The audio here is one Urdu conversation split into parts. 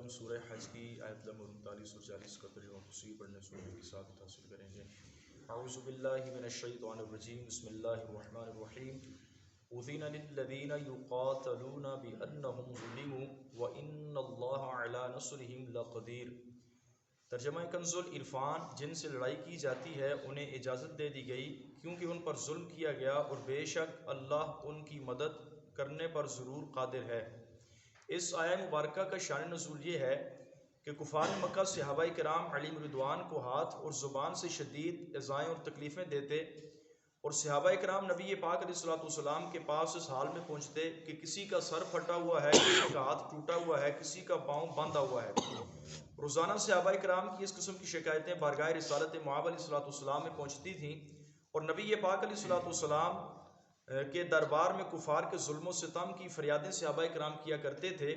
ہم سورہ حج کی آیت نمبر 39 اور 40 کا ترجمہ تفسیر پڑھنے سننے کی سعادت حاصل کریں گے۔ اعوذ باللہ من الشیطان الرجیم، بسم اللہ الرحمن الرحیم۔ اذن للذین یقاتلون بانہم ظلموا وان اللہ علی نصرہم لقدیر۔ ترجمہ کنز العرفان، جن سے لڑائی کی جاتی ہے انہیں اجازت دے دی گئی کیونکہ ان پر ظلم کیا گیا، اور بے شک اللہ ان کی مدد کرنے پر ضرور قادر ہے۔ اس آیہ مبارکہ کا شان نزول یہ ہے کہ کفار مکہ صحابہ کرام علیہم رضوان کو ہاتھ اور زبان سے شدید ایذائیں اور تکلیفیں دیتے، اور صحابہ کرام نبی پاک علیہ السلام کے پاس اس حال میں پہنچتے کہ کسی کا سر پھٹا ہوا ہے، کسی کا ہاتھ ٹوٹا ہوا ہے، کسی کا پاؤں باندھا ہوا ہے۔ روزانہ صحابہ کرام کی اس قسم کی شکایتیں بارگاہ رسالت مآب علیہ السلام میں پہنچتی تھیں، اور نبی پاک علیہ السلام کے دربار میں کفار کے ظلم و ستم کی فریادیں صحابہ کرام کیا کرتے تھے،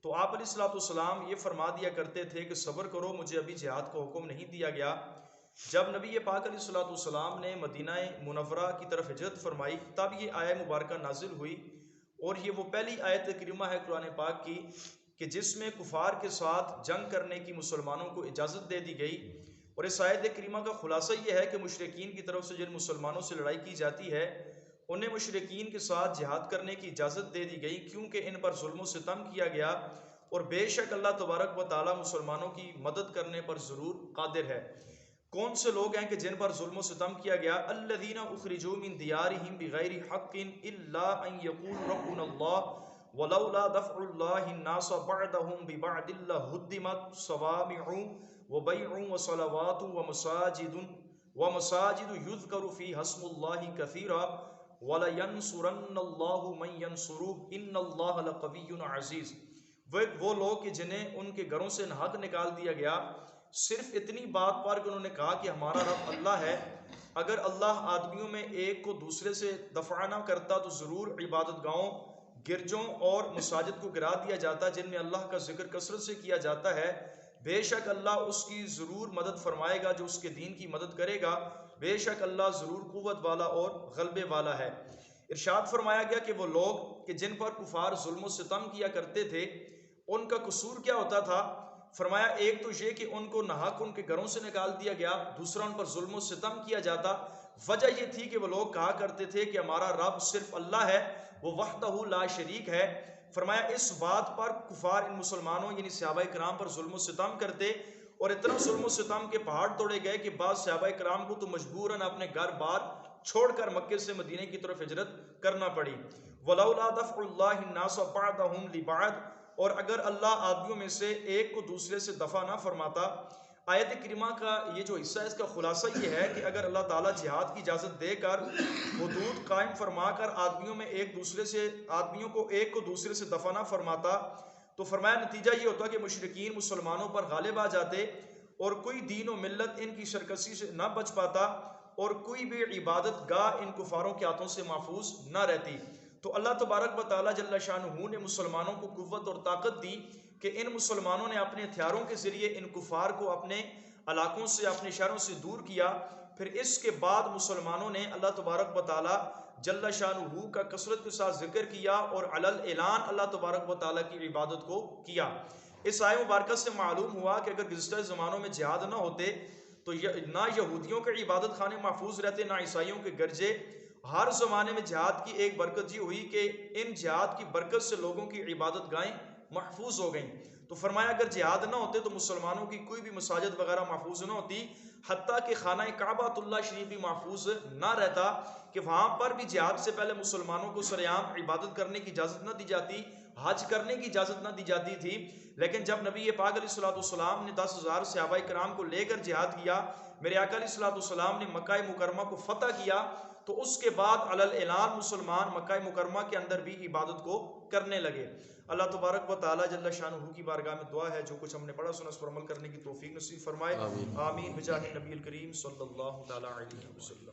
تو آپ علیہ السلام یہ فرما دیا کرتے تھے کہ صبر کرو، مجھے ابھی جہاد کا حکم نہیں دیا گیا۔ جب نبی پاک علیہ السلام نے مدینہ منورہ کی طرف ہجرت فرمائی تب یہ آیہ مبارکہ نازل ہوئی، اور یہ وہ پہلی آیت کریمہ ہے قرآن پاک کی کہ جس میں کفار کے ساتھ جنگ کرنے کی مسلمانوں کو اجازت دے دی گئی۔ اور اس آیت کریمہ کا خلاصہ یہ ہے کہ مشرکین کی طرف سے جن مسلمانوں سے لڑائی کی جاتی ہے انہیں مشرکین کے ساتھ جہاد کرنے کی اجازت دے دی گئی کیونکہ ان پر ظلم و ستم کیا گیا، اور بے شک اللہ تبارک و تعالی مسلمانوں کی مدد کرنے پر ضرور قادر ہے۔ کون سے لوگ ہیں کہ جن پر ظلم و ستم کیا گیا؟ الذین اخرجوا من دیارہم بغیر حق الا ان یقولوا ربنا اللہ ولولا دفع اللہ الناس بعضهم ببعض لہدمت صوامع وبیع وصلوات ومساجد یذکر فیہا اسم اللہ کثیرا وَلَيَنْصُرَنَّ اللَّهُ مَنْ يَنْصُرُهُ إِنَّ اللَّهَ لَقَوِيٌّ عَزِيزٌ۔ وہ لوگ کہ جنہیں ان کے گھروں سے ناحق نکال دیا گیا صرف اتنی بات پر کہ انہوں نے کہا کہ ہمارا رب اللہ ہے، اگر اللہ آدمیوں میں ایک کو دوسرے سے دفع نہ کرتا تو ضرور عبادت گاہوں، گرجوں اور مساجد کو گرا دیا جاتا جن میں اللہ کا ذکر کثرت سے کیا جاتا ہے۔ بے شک اللہ اس کی ضرور مدد فرمائے گا جو اس کے دین کی مدد کرے گا، بے شک اللہ ضرور قوت والا اور غلبے والا ہے۔ ارشاد فرمایا گیا کہ وہ لوگ کہ جن پر کفار ظلم و ستم کیا کرتے تھے ان کا قصور کیا ہوتا تھا؟ فرمایا ایک تو یہ کہ ان کو ناحق ان کے گھروں سے نکال دیا گیا، دوسرا ان پر ظلم و ستم کیا جاتا۔ وجہ یہ تھی کہ وہ لوگ کہا کرتے تھے کہ ہمارا رب صرف اللہ ہے، وہ وحدہ لا شریک ہے۔ فرمایا اس بات پر کفار ان مسلمانوں یعنی صحابہ کرام پر ظلم و ستم کرتے، اور اتنا ظلم و ستم کے پہاڑ توڑے گئے کہ بعض صحابہ کرام کو تو مجبوراً اپنے گھر بار چھوڑ کر مکے سے مدینے کی طرف ہجرت کرنا پڑی۔ وَلَوْلَا دَفْعُ اللَّهِ النَّاسَ بَعْضَهُمْ لِبَعْضٍ، اور اگر اللہ آدمیوں میں سے ایک کو دوسرے سے دفع نہ فرماتا۔ آیت کریمہ کا یہ جو حصہ ہے اس کا خلاصہ یہ ہے کہ اگر اللہ تعالیٰ جہاد کی اجازت دے کر حدود قائم فرما کر آدمیوں میں آدمیوں کو ایک کو دوسرے سے دفع نہ فرماتا تو فرمایا نتیجہ یہ ہوتا کہ مشرکین مسلمانوں پر غالب آ جاتے، اور کوئی دین و ملت ان کی سرکشی سے نہ بچ پاتا، اور کوئی بھی عبادت گاہ ان کفاروں کے ہاتھوں سے محفوظ نہ رہتی۔ تو اللہ تبارک و تعالیٰ جل شانہ نے مسلمانوں کو قوت اور طاقت دی کہ ان مسلمانوں نے اپنے ہتھیاروں کے ذریعے ان کفار کو اپنے علاقوں سے، اپنے شہروں سے دور کیا۔ پھر اس کے بعد مسلمانوں نے اللہ تبارک و تعالیٰ جل شانہ کا کثرت کے ساتھ ذکر کیا، اور علل اعلان اللہ تبارک و تعالیٰ کی عبادت کو کیا۔ اس آیہ مبارکہ سے معلوم ہوا کہ اگر گزشتہ زمانوں میں جہاد نہ ہوتے تو نہ یہودیوں کے عبادت خانے محفوظ رہتے، نہ عیسائیوں کے گرجے۔ ہر زمانے میں جہاد کی ایک برکت یہ ہوئی کہ ان جہاد کی برکت سے لوگوں کی عبادت گاہیں محفوظ ہو گئیں۔ تو فرمایا اگر جہاد نہ ہوتے تو مسلمانوں کی کوئی بھی مساجد وغیرہ محفوظ نہ ہوتی، حتیٰ کہ خانہ کعبۃ اللہ شریف بھی محفوظ نہ رہتا، کہ وہاں پر بھی جہاد سے پہلے مسلمانوں کو سرعام عبادت کرنے کی اجازت نہ دی جاتی، حج کرنے کی اجازت نہ دی جاتی تھی۔ لیکن جب نبی پاک علیہ السلام نے 10,000 صحابہ کرام کو لے کر جہاد کیا، میرے آقا علیہ السلام نے مکہ مکرمہ کو فتح کیا، تو اس کے بعد علل اعلان مسلمان مکہ مکرمہ کے اندر بھی عبادت کو کرنے لگے۔ اللہ تبارک و تعالیٰ جل شانہ کی بارگاہ میں دعا ہے جو کچھ ہم نے پڑھا سنا اس پر عمل کرنے کی توفیق نصیب فرمائے، آمین بجاہ نبی الکریم صلی اللہ تعالیٰ علیہ وسلم۔